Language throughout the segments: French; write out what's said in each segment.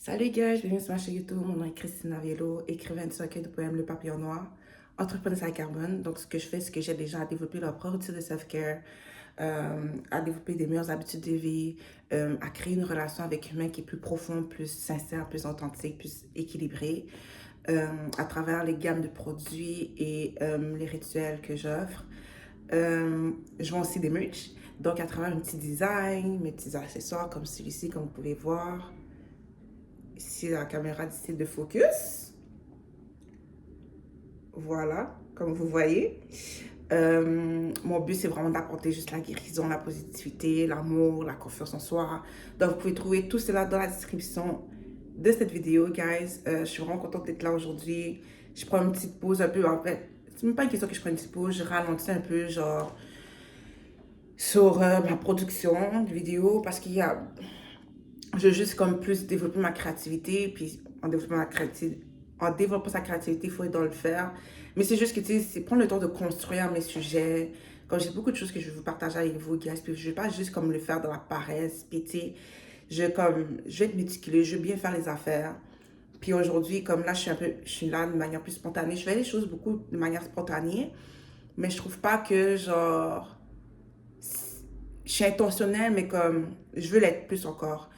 Salut guys, bienvenue sur ma chaîne YouTube. Mon nom est Christina Viello, écrivaine du recueil de poèmes Le Papillon Noir, entrepreneuse à carbone. Donc, ce que je fais, c'est que j'aide les gens à développer leur propre routine de self-care, à développer des meilleures habitudes de vie, à créer une relation avec l'humain qui est plus profonde, plus sincère, plus authentique, plus équilibrée, à travers les gammes de produits et les rituels que j'offre. Je vends aussi des merch, donc à travers mes petits designs, mes petits accessoires comme celui-ci, comme vous pouvez voir. Ici, la caméra décide de focus. Voilà, comme vous voyez. Mon but, c'est vraiment d'apporter juste la guérison, la positivité, l'amour, la confiance en soi. Donc, vous pouvez trouver tout cela dans la description de cette vidéo, guys. Je suis vraiment contente d'être là aujourd'hui. Je prends une petite pause un peu. En fait, c'est même pas une question que je prends une petite pause. Je ralentis un peu, genre, sur ma production de vidéos parce qu'il y a je veux juste comme plus développer ma créativité, puis en développant sa créativité, il faut être dans le faire. Mais c'est juste que, tu sais, c'est prendre le temps de construire mes sujets. Comme j'ai beaucoup de choses que je veux partager avec vous, guys, puis je veux pas juste comme le faire dans la paresse, puis tu sais, je vais être méticuleux, je veux bien faire les affaires. Puis aujourd'hui, comme là, je suis là de manière plus spontanée. Je fais les choses beaucoup de manière spontanée, mais je trouve pas que, genre, je suis intentionnelle, mais comme, je veux l'être plus encore.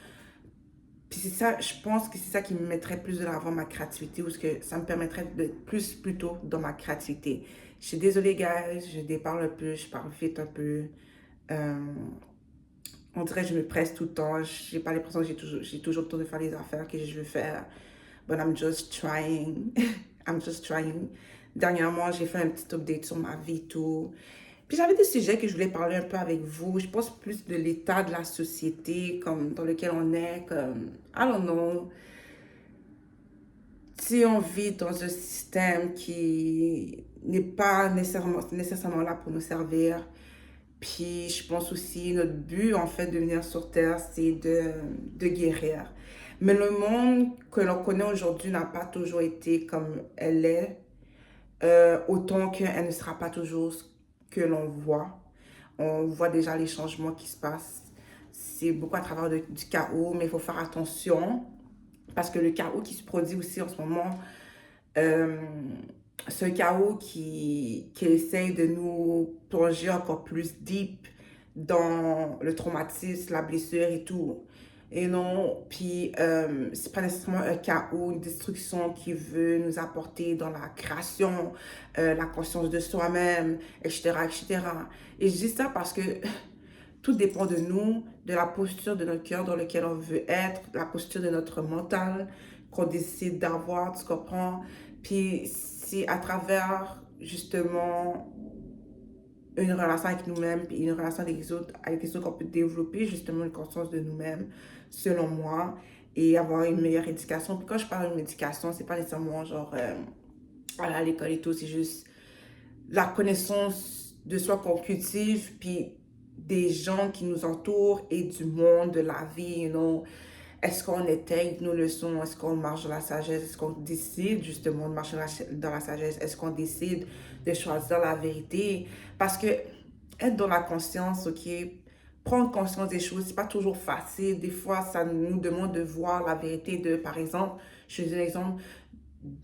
Puis c'est ça, je pense que c'est ça qui me mettrait plus de l'avant ma créativité ou ce que ça me permettrait de plus plutôt dans ma créativité. Je suis désolée, guys, je déparle un peu, je parle vite un peu. Euh, on dirait que je me presse tout le temps. J'ai pas l'impression que j'ai toujours le temps de faire les affaires que je veux faire. But I'm just trying. I'm just trying. Dernièrement, j'ai fait un petit update sur ma vie, tout. Puis j'avais des sujets que je voulais parler un peu avec vous. Je pense plus de l'état de la société, comme dans lequel on est, comme, I don't know. Si on vit dans un système qui n'est pas nécessairement là pour nous servir, puis je pense aussi notre but en fait de venir sur Terre, c'est de guérir. Mais le monde que l'on connaît aujourd'hui n'a pas toujours été comme elle est, autant qu'elle ne sera pas toujours ce que l'on voit. On voit déjà les changements qui se passent. C'est beaucoup à travers du chaos, mais il faut faire attention parce que le chaos qui se produit aussi en ce moment, euh, ce chaos qui essaye de nous plonger encore plus deep dans le traumatisme, la blessure et tout. Et non, puis c'est pas nécessairement un chaos, une destruction qui veut nous apporter dans la création, la conscience de soi-même, etc., etc. Et je dis ça parce que tout dépend de nous, de la posture de notre cœur dans lequel on veut être, la posture de notre mental qu'on décide d'avoir, tu comprends? Puis c'est à travers justement une relation avec nous-mêmes, puis une relation avec les autres qu'on peut développer justement une conscience de nous-mêmes, selon moi, et avoir une meilleure éducation. Puis quand je parle de médication, c'est pas nécessairement genre aller à l'école et tout, c'est juste la connaissance de soi qu'on cultive, puis des gens qui nous entourent et du monde, de la vie, you know. Est-ce qu'on intègre nos leçons? Est-ce qu'on marche dans la sagesse? Est-ce qu'on décide justement de marcher dans la sagesse? Est-ce qu'on décide de choisir la vérité? Parce que être dans la conscience, ok, prendre conscience des choses, c'est pas toujours facile. Des fois, ça nous demande de voir la vérité de, par exemple, je donne l'exemple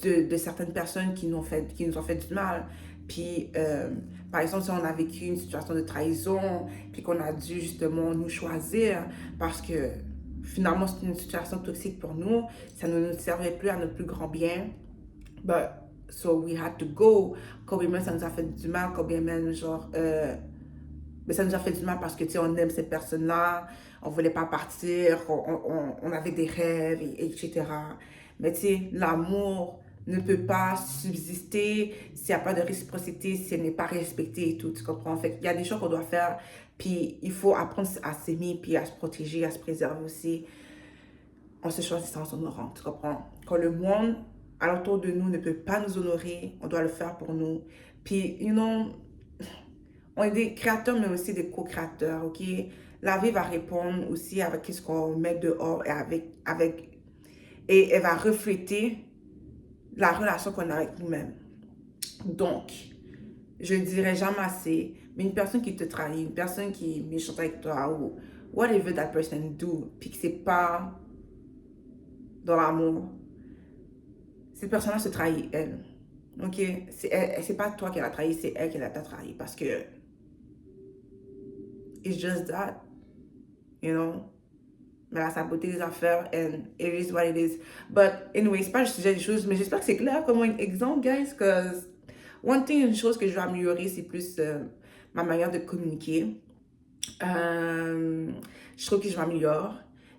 de certaines personnes qui nous ont fait du mal. Puis, par exemple, si on a vécu une situation de trahison, puis qu'on a dû justement nous choisir parce que finalement c'est une situation toxique pour nous, ça ne nous servait plus à notre plus grand bien. But, so we had to go. Combien même ça nous a fait du mal, combien même genre, mais ça nous a fait du mal parce que, tu sais, on aime cette personne-là, on voulait pas partir, on avait des rêves, etc. Mais, tu sais, l'amour ne peut pas subsister s'il n'y a pas de réciprocité, si elle n'est pas respectée et tout, tu comprends? En fait, il y a des choses qu'on doit faire, puis il faut apprendre à s'aimer, puis à se protéger, à se préserver aussi, en se choisissant son honorant, tu comprends? Quand le monde alentour de nous ne peut pas nous honorer, on doit le faire pour nous. Puis, you know, on est des créateurs, mais aussi des co-créateurs, ok? La vie va répondre aussi avec ce qu'on met dehors et elle va refléter la relation qu'on a avec nous-mêmes. Donc, je ne dirais jamais assez, mais une personne qui te trahit, une personne qui est méchante avec toi ou whatever that person do, puis que c'est pas dans l'amour, cette personne-là se trahit, elle. Ok? C'est pas toi qui l'a trahi, c'est elle qui l'a trahi. Parce que it's just that, you know? Mais elle a saboté les affaires and it is what it is. But anyway, c'est pas le sujet des choses, mais j'espère que c'est clair comme un exemple, guys, because one thing, une chose que je veux améliorer, c'est plus ma manière de communiquer. Je trouve que je m'améliore.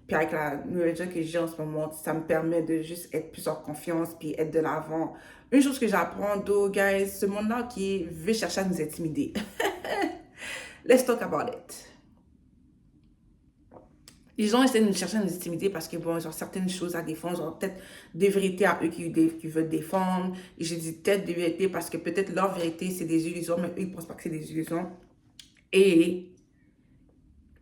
Puis avec la nouvelle job que j'ai en ce moment, ça me permet de juste être plus en confiance puis être de l'avant. Une chose que j'apprends, though, guys, ce monde-là qui veut chercher à nous intimider. Let's talk about it. Les gens essaient de nous chercher à nous intimider parce que, bon, ils ont certaines choses à défendre, ils ont peut-être des vérités à eux qui veulent défendre. Et je dis peut-être des vérités parce que peut-être leur vérité, c'est des illusions, mais eux, ils ne pensent pas que c'est des illusions. Et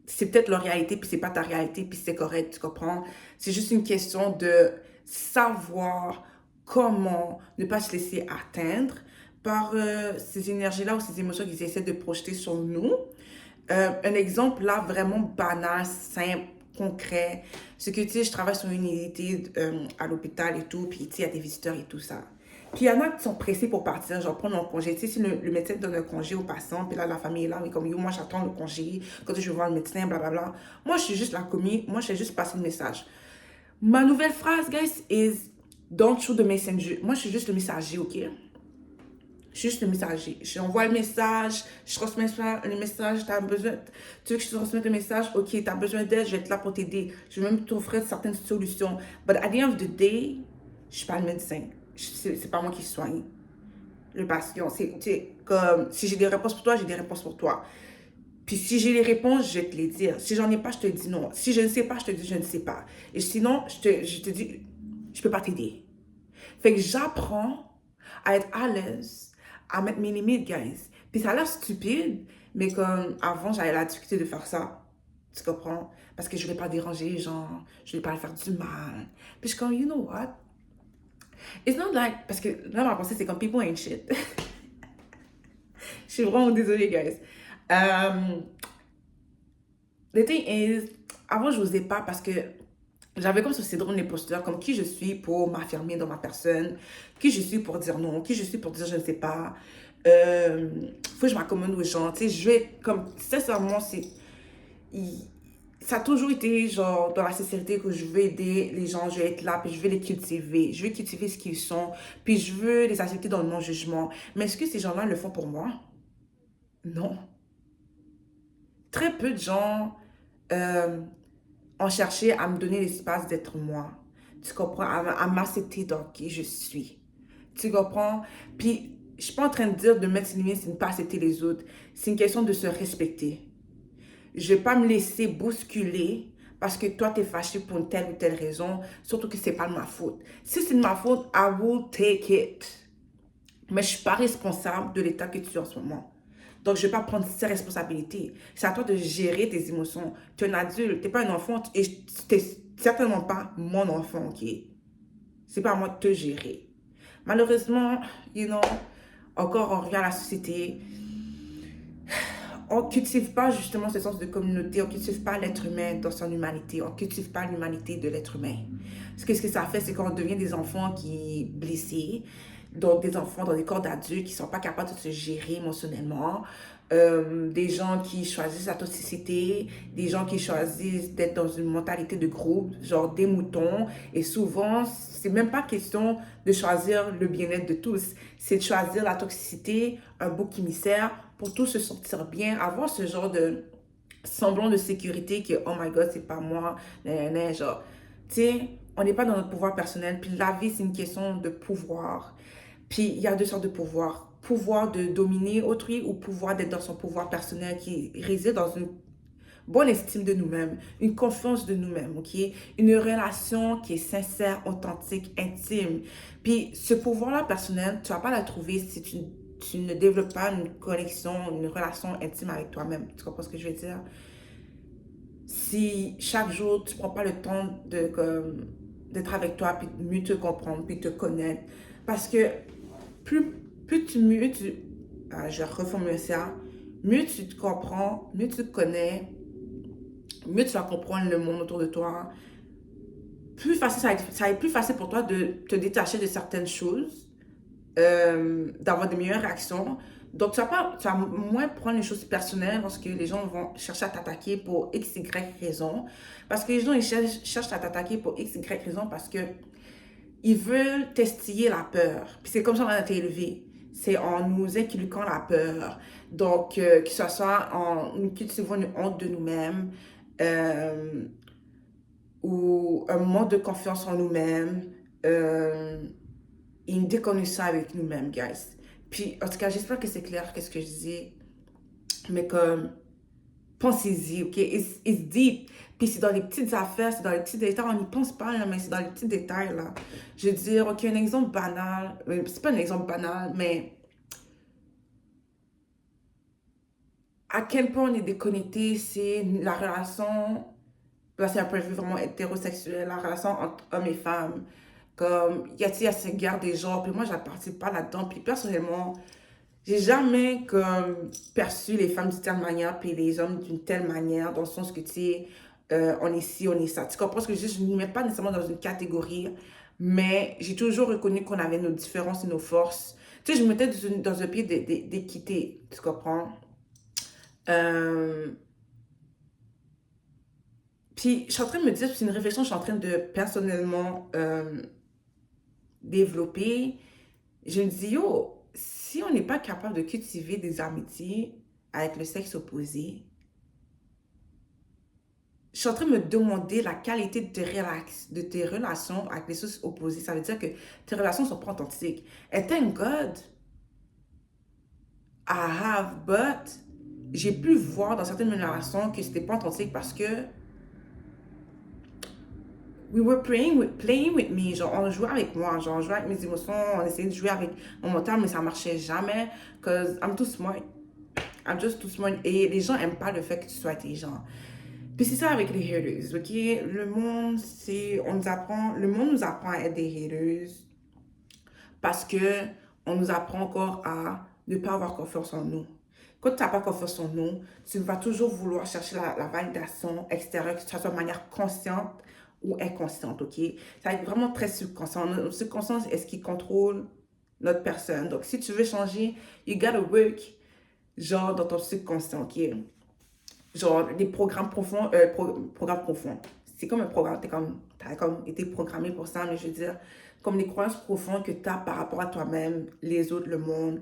c'est peut-être leur réalité, puis c'est pas ta réalité, puis c'est correct, tu comprends? C'est juste une question de savoir comment ne pas se laisser atteindre par ces énergies-là ou ces émotions qu'ils essaient de projeter sur nous. Un exemple là, vraiment banal, simple, concret, c'est que, tu sais, je travaille sur une unité à l'hôpital et tout, puis, tu sais, il y a des visiteurs et tout ça. Puis, il y en a qui sont pressés pour partir, genre prendre leur congé. Tu sais, si le médecin donne un congé aux passants, puis là, la famille est là, mais comme, yo, moi, j'attends le congé, quand je vais voir le médecin, blablabla. Moi, je suis juste la commis, moi, je fais juste passer le message. Ma nouvelle phrase, guys, is don't shoot the messenger. Moi, je suis juste le messager, ok? Je suis juste le messager. J'envoie le message, je transmets le message, tu as besoin, tu veux que je te transmette le message, ok, tu as besoin d'aide, je vais être là pour t'aider. Je vais même t'offrir certaines solutions. But at the end of the day, je ne suis pas le médecin. C'est pas moi qui soigne le patient. C'est comme, si j'ai des réponses pour toi, j'ai des réponses pour toi. Puis si j'ai les réponses, je vais te les dire. Si j'en ai pas, je te dis non. Si je ne sais pas, je te dis je ne sais pas. Et sinon, je te dis, je peux pas t'aider. Fait que j'apprends à être à l'aise, à mettre mes limites, guys. Puis ça a l'air stupide, mais comme avant, j'avais la difficulté de faire ça. Tu comprends? Parce que je voulais pas déranger les gens, je voulais pas leur faire du mal. Puis je suis comme, you know what? It's not like, parce que là, ma pensée, c'est comme people ain't shit. Je suis vraiment désolée, guys. The thing is, avant, je n'osais pas parce que j'avais comme ce syndrome de l'imposteur, comme qui je suis pour m'affirmer dans ma personne, qui je suis pour dire non, qui je suis pour dire je ne sais pas. Faut que je m'accommode aux gens, tu sais, je vais comme, sincèrement, ça a toujours été genre dans la sincérité que je veux aider les gens, je veux être là, puis je veux les cultiver, je veux cultiver ce qu'ils sont, puis je veux les accepter dans le non-jugement. Mais est-ce que ces gens-là le font pour moi? Non. Très peu de gens ont cherché à me donner l'espace d'être moi. Tu comprends? À m'accepter dans qui je suis. Tu comprends? Puis, je suis pas en train de dire de mettre une limite, c'est ne pas accepter les autres. C'est une question de se respecter. Je vais pas me laisser bousculer parce que toi, tu es fâché pour une telle ou telle raison, surtout que c'est pas de ma faute. Si c'est de ma faute, I will take it. Mais je suis pas responsable de l'état que tu es en ce moment. Donc, je ne vais pas prendre ces responsabilités. C'est à toi de gérer tes émotions. Tu es un adulte, tu n'es pas un enfant et tu n'es certainement pas mon enfant, ok? C'est pas à moi de te gérer. Malheureusement, you know, encore on revient à la société. On ne cultive pas justement ce sens de communauté, on ne cultive pas l'être humain dans son humanité, on ne cultive pas l'humanité de l'être humain. Ce que ça fait, c'est qu'on devient des enfants qui blessés, donc des enfants dans des corps d'adultes qui ne sont pas capables de se gérer émotionnellement, des gens qui choisissent la toxicité, des gens qui choisissent d'être dans une mentalité de groupe, genre des moutons, et souvent, c'est même pas question de choisir le bien-être de tous, c'est de choisir la toxicité, un bouc émissaire, pour tous se sentir bien, avoir ce genre de semblant de sécurité que, oh my god, c'est pas moi, genre, tu sais, on n'est pas dans notre pouvoir personnel, puis la vie, c'est une question de pouvoir. Puis il y a deux sortes de pouvoir. Pouvoir de dominer autrui ou pouvoir d'être dans son pouvoir personnel qui réside dans une bonne estime de nous-mêmes, une confiance de nous-mêmes, ok? Une relation qui est sincère, authentique, intime. Puis ce pouvoir-là personnel, tu vas pas la trouver si tu ne développes pas une connexion, une relation intime avec toi-même. Tu comprends ce que je veux dire? Si chaque jour, tu prends pas le temps d'être avec toi, puis de mieux te comprendre, puis te connaître. Parce que mieux tu, je vais reformuler ça, mieux tu te comprends, mieux tu te connais, mieux tu vas comprendre le monde autour de toi, plus facile, ça va être plus facile pour toi de te détacher de certaines choses, d'avoir de meilleures réactions. Donc, tu vas moins prendre les choses personnelles lorsque les gens vont chercher à t'attaquer pour X, Y raison. Parce que les gens, ils cherchent à t'attaquer pour X, Y raison parce que ils veulent testiller la peur. Puis c'est comme ça qu'on a été élevé. C'est en nous inculquant la peur. Donc, que ce soit en nous cultivant une honte de nous-mêmes, euh, ou un manque de confiance en nous-mêmes, et une déconnexion avec nous-mêmes, guys. Puis, en tout cas, j'espère que c'est clair qu'est-ce que je dis. Mais comme, pensez-y, ok? It's deep. Puis c'est dans les petites affaires, c'est dans les petits détails. On n'y pense pas, là, mais c'est dans les petits détails, là. Je veux dire, ok, un exemple banal. C'est pas un exemple banal, mais à quel point on est déconnecté, c'est la relation. Là, c'est un point de vue vraiment hétérosexuel, la relation entre hommes et femmes. Comme, il y a cette guerre des genres, puis moi, je ne participe pas là-dedans. Puis personnellement, j'ai jamais comme perçu les femmes d'une telle manière puis les hommes d'une telle manière, dans le sens que, tu sais, on est ci, on est ça. Tu comprends ce que je dis? Je ne nous mets pas nécessairement dans une catégorie, mais j'ai toujours reconnu qu'on avait nos différences et nos forces. Tu sais, je me mettais dans un pied d'équité, tu comprends? Euh, Puis, je suis en train de me dire, c'est une réflexion que je suis en train de personnellement développer. Je me dis, yo, si on n'est pas capable de cultiver des amitiés avec le sexe opposé, je suis en train de me demander la qualité de tes relations avec les sexes opposés. Ça veut dire que tes relations ne sont pas authentiques. And thank God, I have, but j'ai pu voir dans certaines relations que c'était pas authentique parce que we were playing with me. Genre, on jouait avec moi. Genre, on jouait avec mes émotions. On essayait de jouer avec mon mental, mais ça marchait jamais. Cause I'm too smart. I'm just too smart. Et les gens aiment pas le fait que tu sois intelligent. Puis c'est ça avec les haters, ok? Le monde nous apprend à être des haters parce que on nous apprend encore à ne pas avoir confiance en nous. Quand tu n'as pas confiance en nous, tu vas toujours vouloir chercher la validation extérieure, que ce soit de manière consciente ou inconsciente, ok? Ça va être vraiment très subconscient. Notre subconscient est ce qui contrôle notre personne. Donc, si tu veux changer, you gotta work, genre, dans ton subconscient, ok? Genre, des programmes profonds, programmes profonds. C'est comme un programme, t'as comme été programmé pour ça, mais je veux dire, comme les croyances profondes que tu as par rapport à toi-même, les autres, le monde.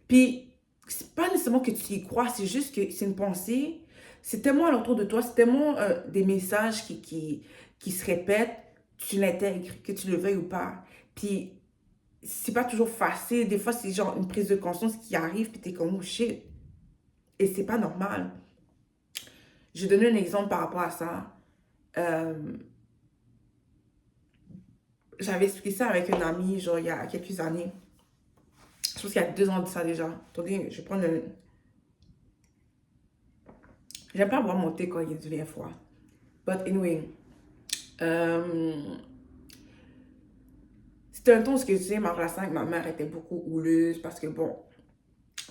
Puis, c'est pas nécessairement que tu y crois, c'est juste que c'est une pensée. C'est tellement alentour de toi, c'est tellement des messages qui se répètent, tu l'intègres, que tu le veuilles ou pas. Puis, c'est pas toujours facile. Des fois, c'est genre une prise de conscience qui arrive, puis t'es comme, oh shit. Et c'est pas normal. Je vais donner un exemple par rapport à ça. Euh, J'avais expliqué ça avec une amie, genre, il y a quelques années. Je pense qu'il y a 2 ans de ça déjà. Attendez, je vais prendre un... J'aime pas boire mon thé quand il devient froid. But anyway, euh, c'était un temps où, ce que tu sais, ma relation avec ma mère était beaucoup houleuse parce que, bon,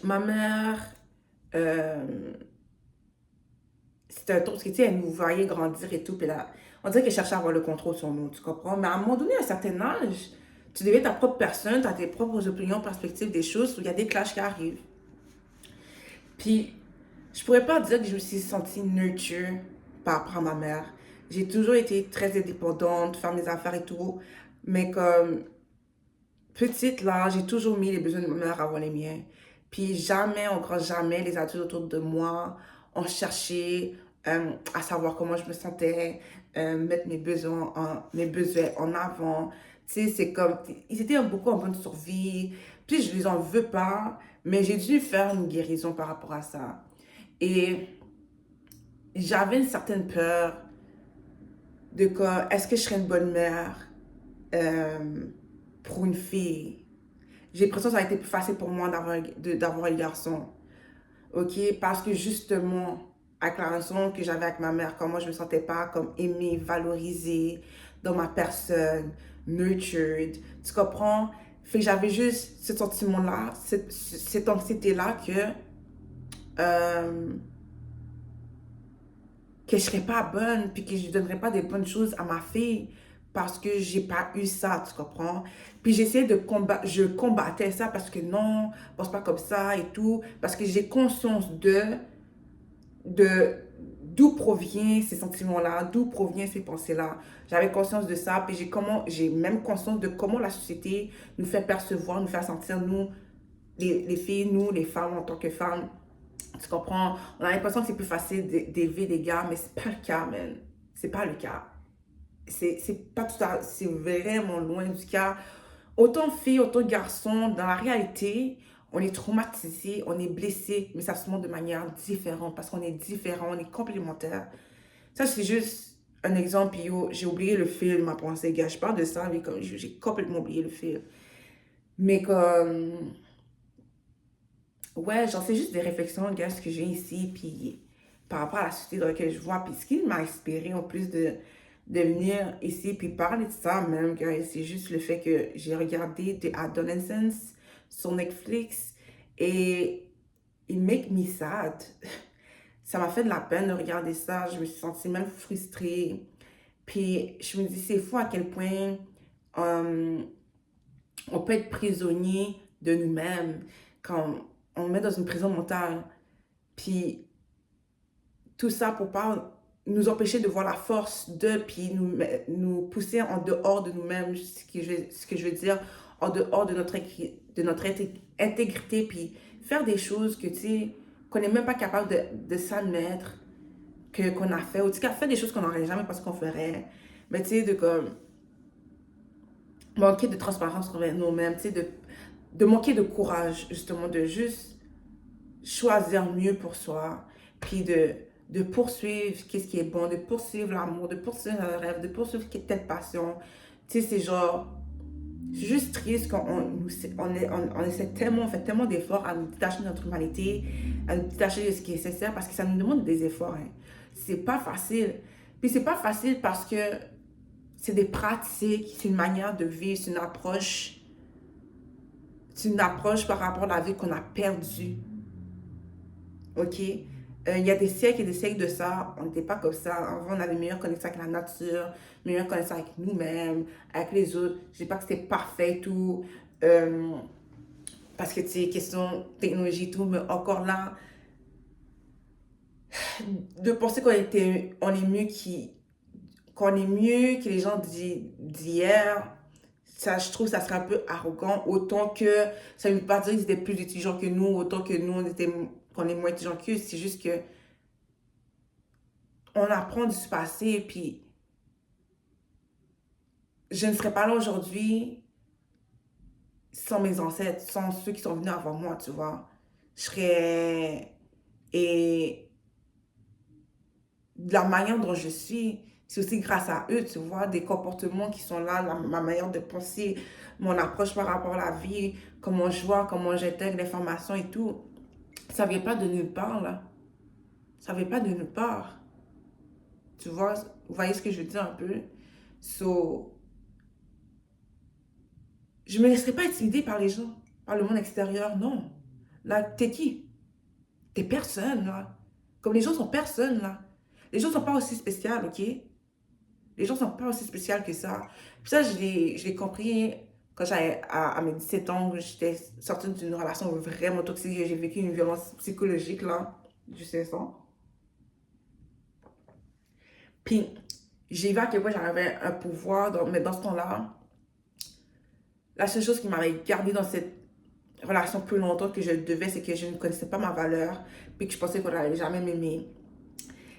ma mère, euh, c'était un temps où, tu sais, elle nous voyait grandir et tout, puis là, on dirait qu'elle cherchait à avoir le contrôle sur nous, tu comprends? Mais à un moment donné, à un certain âge, tu deviens ta propre personne, tu as tes propres opinions, perspectives des choses, il y a des clashs qui arrivent. Puis, je pourrais pas dire que je me suis sentie nurture par rapport à ma mère. J'ai toujours été très indépendante, faire mes affaires et tout. Mais comme petite, là, j'ai toujours mis les besoins de ma mère avant les miens. Puis jamais, encore jamais, les adultes autour de moi ont cherché à savoir comment je me sentais, mettre mes besoins en avant. Tu sais, c'est comme, ils étaient beaucoup en bonne survie. Puis je les en veux pas, mais j'ai dû faire une guérison par rapport à ça. Et j'avais une certaine peur de quoi, est-ce que je serais une bonne mère euh, pour une fille? J'ai l'impression que ça a été plus facile pour moi d'avoir un garçon. Ok? Parce que justement, avec la relation que j'avais avec ma mère, comme moi je me sentais pas comme aimée, valorisée dans ma personne, nurtured. Tu comprends? Fait que j'avais juste ce sentiment-là, cette anxiété-là euh, que je serais pas bonne, puis que je donnerais pas des bonnes choses à ma fille parce que j'ai pas eu ça, tu comprends? Puis j'essayais de combattre, je combattais ça parce que non, pense pas comme ça et tout, parce que j'ai conscience de d'où proviennent ces sentiments-là, d'où proviennent ces pensées-là. J'avais conscience de ça, puis j'ai même conscience de comment la société nous fait percevoir, nous fait sentir, nous, les filles, nous, les femmes en tant que femmes. Tu comprends? On a l'impression que c'est plus facile d'élever des gars, mais c'est pas le cas, man. C'est pas le cas. C'est pas tout ça, c'est vraiment loin du cas. Autant filles, autant garçons, dans la réalité, on est traumatisé, on est blessé, mais ça se montre de manière différente parce qu'on est différent, on est complémentaires. Ça, c'est juste un exemple. Puis j'ai oublié le fil, ma pensée, gars. Je parle de ça, mais comme j'ai complètement oublié le fil. Mais comme, ouais, genre, c'est juste des réflexions, gars, ce que j'ai ici, puis par rapport à la société dans laquelle je vois. Puis ce qui m'a inspiré en plus de venir ici, puis parler de ça même, gars, c'est juste le fait que j'ai regardé The Adolescence sur Netflix et it make me sad. Ça m'a fait de la peine de regarder ça. Je me suis sentie même frustrée. Puis je me dis, c'est fou à quel point euh, on peut être prisonnier de nous-mêmes quand on met dans une prison mentale. Puis tout ça pour pas nous empêcher de voir la force de, puis nous pousser en dehors de nous-mêmes, ce que je veux dire, en dehors de notre intégrité, puis faire des choses que, tu sais, qu'on n'est même pas capable de s'admettre qu'on a fait, ou tu sais, qu'on a fait des choses qu'on n'aurait jamais pensé qu'on ferait, mais tu sais, de comme manquer de transparence envers nous-mêmes, tu sais, de manquer de courage, justement, de juste choisir mieux pour soi, puis de poursuivre qu'est-ce qui est bon, de poursuivre l'amour, de poursuivre un rêve, de poursuivre telle passion. Tu sais, c'est genre, c'est juste triste on essaie tellement, on fait tellement d'efforts à nous détacher de notre humanité, à nous détacher de ce qui est nécessaire, parce que ça nous demande des efforts. Hein. C'est pas facile. Puis c'est pas facile parce que c'est des pratiques, c'est une manière de vivre, c'est une approche par rapport à la vie qu'on a perdue. OK? Il y a des siècles et des siècles de ça, on n'était pas comme ça. Avant, on avait une meilleure connexion avec la nature, une meilleure connexion avec nous-mêmes, avec les autres. Je ne dis pas que c'était parfait et tout, parce que, tu sais, question technologie et tout, mais encore là, de penser on est mieux qu'on est mieux que les gens d'hier, ça, je trouve que ça serait un peu arrogant, autant que ça ne veut pas dire qu'ils étaient plus intelligents que nous, autant que nous, qu'on est moins intelligents qu'eux. C'est juste que on apprend du passé, puis je ne serais pas là aujourd'hui sans mes ancêtres, sans ceux qui sont venus avant moi, tu vois. Je serais... Et de la manière dont je suis, c'est aussi grâce à eux, tu vois, des comportements qui sont là, ma manière de penser, mon approche par rapport à la vie, comment je vois, comment j'intègre l'information et tout. Ça vient pas de nulle part, là. Ça vient pas de nulle part. Tu vois, vous voyez ce que je veux dire un peu? So, je ne me laisserai pas intimider par les gens, par le monde extérieur, non. Là, t'es qui? T'es personne, là. Comme les gens sont personne, là. Les gens sont pas aussi spéciaux, ok? Les gens sont pas aussi spéciaux que ça. Puis ça, je l'ai compris quand j'avais à mes 17 ans, j'étais sortie d'une relation vraiment toxique et j'ai vécu une violence psychologique, là, du 16 ans. Puis, j'ai vu à quel point j'avais un pouvoir, mais dans ce temps-là, la seule chose qui m'avait gardé dans cette relation plus longtemps que je devais, c'est que je ne connaissais pas ma valeur, puis que je pensais qu'on n'allait jamais m'aimer.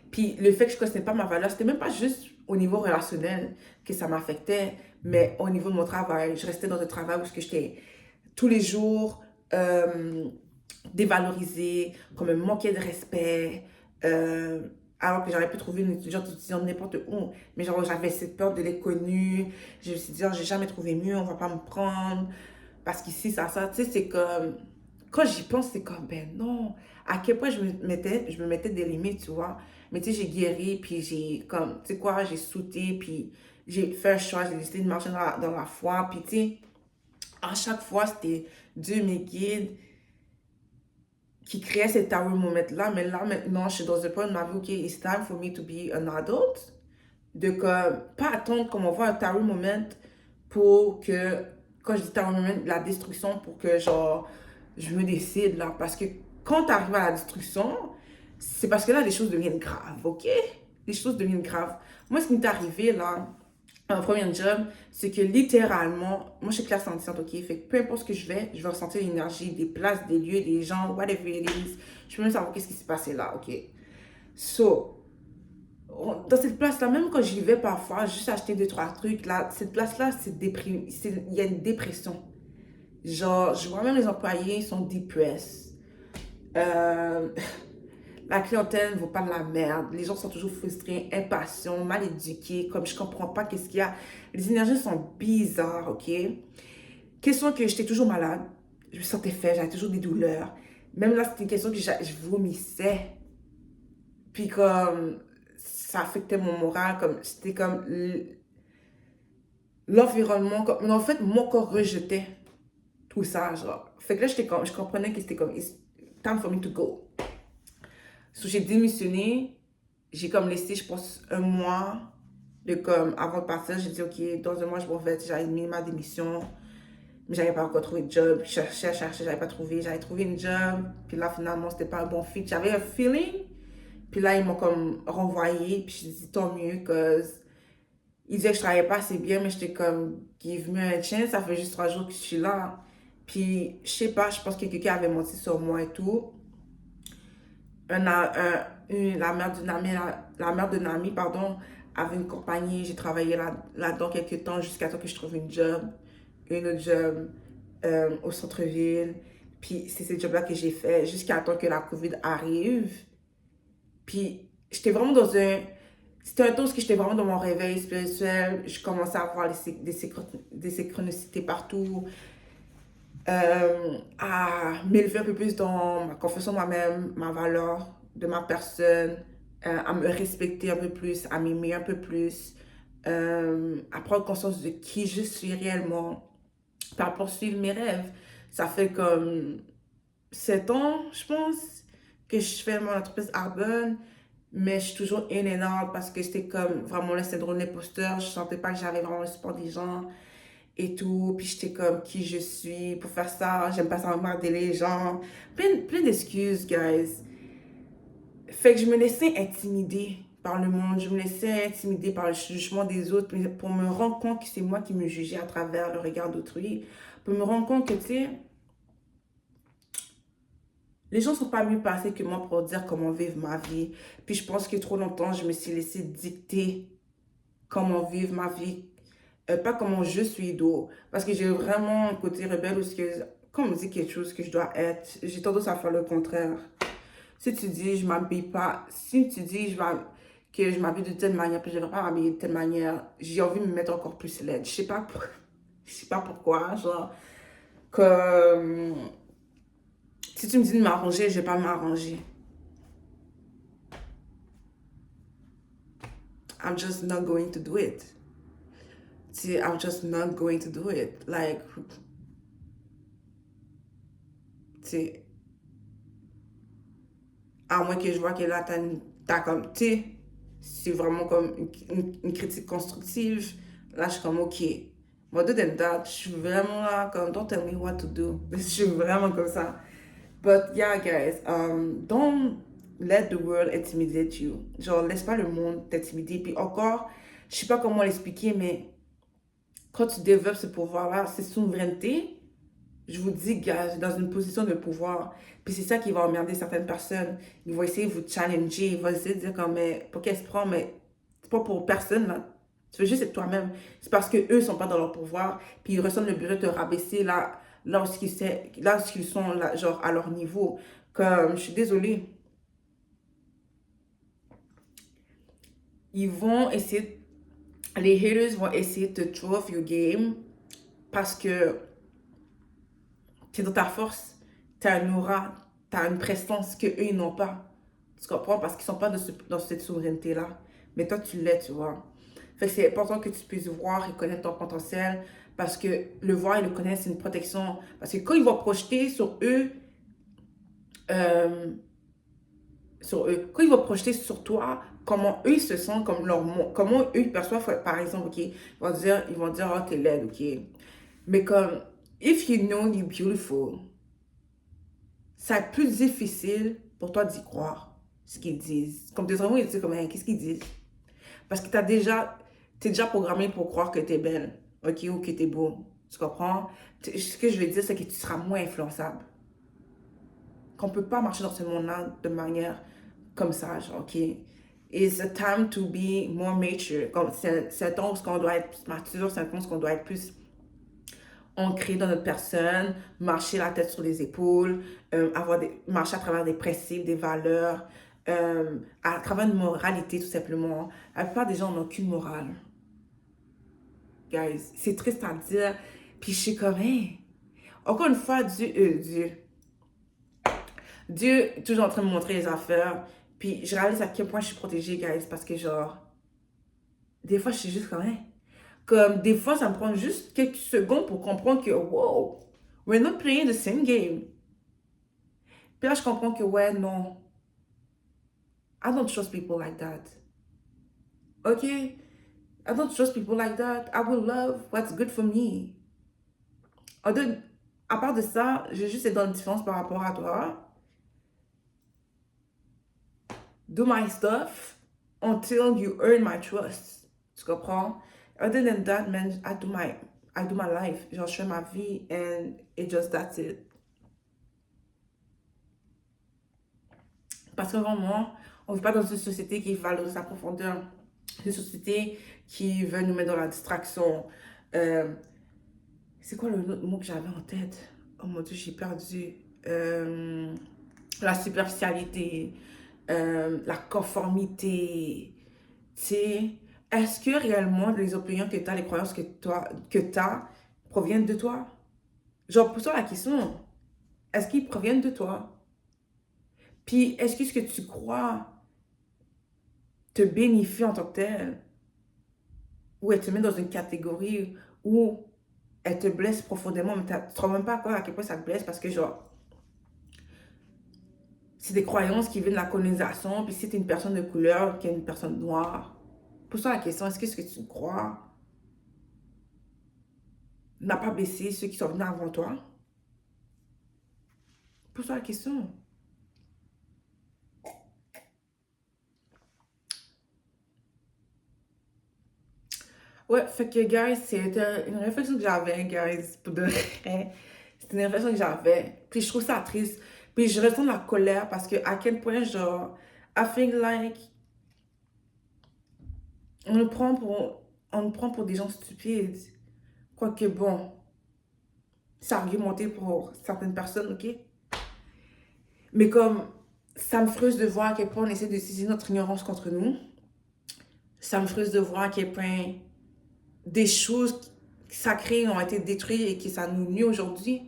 Puis le fait que je ne connaissais pas ma valeur, c'était même pas juste au niveau relationnel que ça m'affectait, mais au niveau de mon travail. Je restais dans un travail où j'étais tous les jours dévalorisée, qu'on me manquait de respect, alors que j'aurais pu trouver une étudiante n'importe où. Mais genre, j'avais cette peur de l'inconnu. Je me suis dit, oh, j'ai jamais trouvé mieux, on va pas me prendre. Parce qu'ici, ça, tu sais, c'est comme... Quand j'y pense, c'est comme, ben non. À quel point je me mettais des limites, tu vois. Mais tu sais, j'ai guéri, puis j'ai, comme, tu sais quoi, j'ai sauté, puis j'ai fait un choix, j'ai décidé de marcher dans la foi. Puis tu sais, à chaque fois, c'était Dieu, mes guides, qui créait cet tower moment-là. Mais là, maintenant, je suis dans un point de ma vie, OK, it's time for me to be an adult. de comme, pas attendre comme on voit un tower moment pour que, quand je dis tower moment, la destruction pour que genre, je me décide là. Parce que quand tu arrives à la destruction, c'est parce que là, les choses deviennent graves, ok? Les choses deviennent graves. Moi, ce qui m'est arrivé là, un premier job, c'est que littéralement, moi je suis classe enseignante, ok? Fait que peu importe ce que je vais ressentir l'énergie des places, des lieux, des gens, whatever it is. Je peux même savoir qu'est-ce qui s'est passé là, ok? So, dans cette place-là, même quand j'y vais parfois, juste acheter deux, trois trucs, là, cette place-là, il y a une dépression. Genre, je vois même les employés, ils sont depressed. Euh, la clientèle ne vaut pas de la merde. Les gens sont toujours frustrés, impatients, mal éduqués, comme je comprends pas qu'est-ce qu'il y a. Les énergies sont bizarres, ok? Question que j'étais toujours malade. Je me sentais faible, j'avais toujours des douleurs. Même là, c'était une question que je vomissais. Puis comme, ça affectait mon moral, comme, c'était comme l'environnement, comme, en fait, mon corps rejetait tout ça, genre. Fait que là, je comprenais que c'était comme, it's time for me to go. So, j'ai démissionné, j'ai comme laissé, je pense, un mois de comme, avant de partir, j'ai dit, ok, dans un mois, je m'en vais, j'avais mis ma démission, mais j'avais pas encore trouvé de job, je cherchais, j'avais pas trouvé, j'avais trouvé une job, puis là, finalement, c'était pas un bon fit, j'avais un feeling, puis là, ils m'ont comme renvoyé, puis j'ai dit, tant mieux, cause ils disaient que je travaillais pas assez bien, mais j'étais comme, give me a chance, ça fait juste 3 jours que je suis là. Puis, je sais pas, je pense que quelqu'un avait menti sur moi et tout. La mère d'une amie, la mère d'une amie, pardon, avait une compagnie. J'ai travaillé là-dedans quelques temps jusqu'à temps que je trouve une autre job au centre-ville. Puis, c'est ce job-là que j'ai fait jusqu'à temps que la COVID arrive. Puis, j'étais vraiment dans un. C'était un temps où j'étais vraiment dans mon réveil spirituel. Je commençais à avoir des synchronicités partout, à m'élever un peu plus dans ma confiance en moi-même, ma valeur de ma personne, à me respecter un peu plus, à m'aimer un peu plus, à prendre conscience de qui je suis réellement, puis à poursuivre mes rêves. Ça fait comme 7 ans, je pense, que je fais mon entreprise Arbonne, mais je suis toujours in and out parce que c'était comme vraiment le syndrome de l'imposteur. Je sentais pas que j'avais vraiment le support des gens et tout. Puis j'étais comme qui je suis pour faire ça. J'aime pas ça emmerder les gens. Plein d'excuses, guys. Fait que je me laissais intimider par le monde. Je me laissais intimider par le jugement des autres pour me rendre compte que c'est moi qui me jugeais à travers le regard d'autrui. Pour me rendre compte que, tu sais, les gens sont pas mieux placés que moi pour dire comment vivre ma vie. Puis je pense que trop longtemps, je me suis laissé dicter comment vivre ma vie. Pas comment je suis d'eau. Parce que j'ai vraiment un côté rebelle où quand on me dit quelque chose que je dois être, j'ai tendance à faire le contraire. Si tu dis je m'habille pas, si tu dis que je m'habille de telle manière, puis je ne devrais pas m'habiller de telle manière, j'ai envie de me mettre encore plus laide. Je sais pas pourquoi, genre, comme, si tu me dis de m'arranger, je vais pas m'arranger. I'm just not going to do it. See, I'm just not going to do it. Like, c'est à moins que je vois que là, t'as comme, tu sais, c'est vraiment comme une critique constructive. Là, je suis comme, ok. But other than that, je suis vraiment là, comme, don't tell me what to do. Je suis vraiment comme ça. But yeah, guys, don't let the world intimidate you. Genre, laisse pas le monde t'intimider. Puis encore, je sais pas comment l'expliquer, mais quand tu développes ce pouvoir-là, cette souveraineté, je vous dis, gars, dans une position de pouvoir. Puis c'est ça qui va emmerder certaines personnes. Ils vont essayer de vous challenger. Ils vont essayer de dire comme, mais pour qu'elle se prend, mais c'est pas pour personne, là. Tu veux juste être toi-même. C'est parce qu'eux sont pas dans leur pouvoir. Puis ils ressentent le besoin de te rabaisser lorsqu'ils sont là, genre à leur niveau. Comme, je suis désolée. Ils vont essayer, les haters vont essayer de te throw off your game parce que c'est dans ta force, tu as une aura, tu as une prestance qu'eux, ils n'ont pas. Tu comprends? Parce qu'ils ne sont pas dans cette souveraineté-là. Mais toi, tu l'es, tu vois. Fait que c'est important que tu puisses voir et connaître ton potentiel parce que le voir et le connaître, c'est une protection. Parce que quand ils vont projeter euh, sur eux, quand ils vont projeter sur toi comment eux ils se sentent, comme comment eux ils perçoivent, par exemple, ok, ils vont dire, oh, t'es laide, ok. Mais comme, if you know you're beautiful, c'est plus difficile pour toi d'y croire, ce qu'ils disent. Comme des hommes, ils disent comme, hey, qu'est-ce qu'ils disent? Parce que t'es déjà programmé pour croire que t'es belle, ok, ou que t'es beau. Tu comprends? Ce que je veux dire, c'est que tu seras moins influençable. Qu'on peut pas marcher dans ce monde-là de manière comme ça, genre, ok. It's a time to be more mature. C'est un temps où on doit être plus mature, c'est un temps où on doit être plus ancré dans notre personne, marcher la tête sur les épaules, marcher à travers des principes, des valeurs, à travers une moralité tout simplement. La plupart des gens n'ont aucune morale. Guys, c'est triste à dire. Puis je suis comme, hey. Encore une fois, Dieu est toujours en train de me montrer les affaires. Puis je réalise à quel point je suis protégée, guys, parce que genre, des fois, je suis juste comme, hey. Comme des fois, ça me prend juste quelques secondes pour comprendre que, wow, we're not playing the same game. Puis là, je comprends que, ouais, non, I don't trust people like that. Okay? I don't trust people like that. I will love what's good for me. À part de ça, j'ai juste être dans une différence par rapport à toi. Do my stuff until you earn my trust. Tu comprends? Other than that, man, I do my life. Genre, je fais ma vie and that's it. Parce que vraiment, on ne vit pas dans une société qui valorise la profondeur. Une société qui veut nous mettre dans la distraction. C'est quoi le mot que j'avais en tête? Oh mon Dieu, j'ai perdu. La superficialité, la conformité. Tu sais, est-ce que réellement les opinions que tu as, les croyances que tu as proviennent de toi? Genre, pose-toi la question. Est-ce qu'ils proviennent de toi? Puis, est-ce que ce que tu crois te bénéficie en tant que tel? Ou elle te met dans une catégorie où elle te blesse profondément, mais tu ne te rends même pas compte à quel point ça te blesse parce que, genre, c'est des croyances qui viennent de la colonisation, puis si tu es une personne de couleur, qui est une personne noire, pose-toi la question, est-ce que ce que tu crois n'a pas blessé ceux qui sont venus avant toi? Pose-toi la question. Ouais, fait que, guys, c'était une réflexion que j'avais, guys, pour de vrai. C'était une réflexion que j'avais. Puis je trouve ça triste. Puis je ressens de la colère parce que à quel point, genre, I feel like on nous prend pour, on nous prend pour des gens stupides. Quoique, bon, c'est argumenté pour certaines personnes, ok? Mais comme, ça me frustre de voir à quel point on essaie d'utiliser notre ignorance contre nous. Ça me frustre de voir à quel point des choses sacrées ont été détruites et que ça nous nuit aujourd'hui.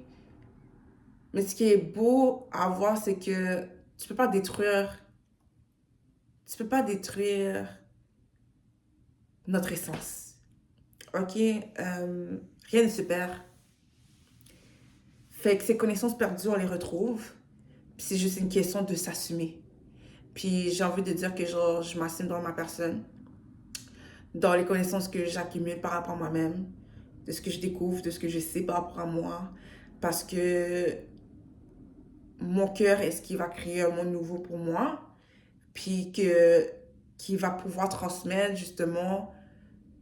Mais ce qui est beau à voir, c'est que tu peux pas détruire, tu peux pas détruire notre essence. Ok? Rien ne se perd. Fait que ces connaissances perdues, on les retrouve. Puis c'est juste une question de s'assumer. Puis j'ai envie de dire que genre, je m'assume dans ma personne, dans les connaissances que j'accumule par rapport à moi-même, de ce que je découvre, de ce que je sais par rapport à moi. Parce que mon cœur est ce qui va créer un monde nouveau pour moi. Puis qui va pouvoir transmettre justement,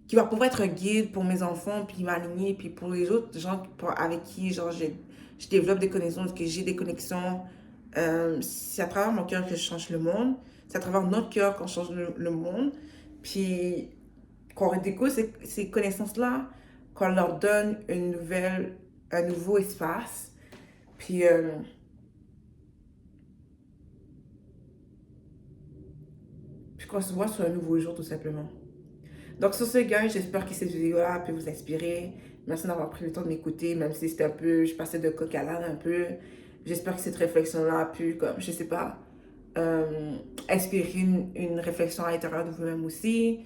qui va pouvoir être un guide pour mes enfants, puis m'aligner, puis pour les autres gens avec qui genre, je développe des connaissances, que j'ai des connexions. C'est à travers mon cœur que je change le monde. C'est à travers notre cœur qu'on change le monde. Puis qu'on redécouvre ces connaissances-là, qu'on leur donne un nouveau espace. Puis qu'on se voit sur un nouveau jour, tout simplement. Donc, sur ce, gars, j'espère que cette vidéo-là peut vous inspirer. Merci d'avoir pris le temps de m'écouter, même si c'était un peu, je passais de coq à l'âne un peu. J'espère que cette réflexion-là a pu, comme, je sais pas, inspirer une réflexion à l'intérieur de vous-même aussi.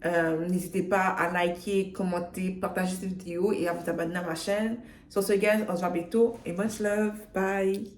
N'hésitez pas à liker, commenter, partager cette vidéo et à vous abonner à ma chaîne. Sur ce, guys, on se voit bientôt et much love. Bye!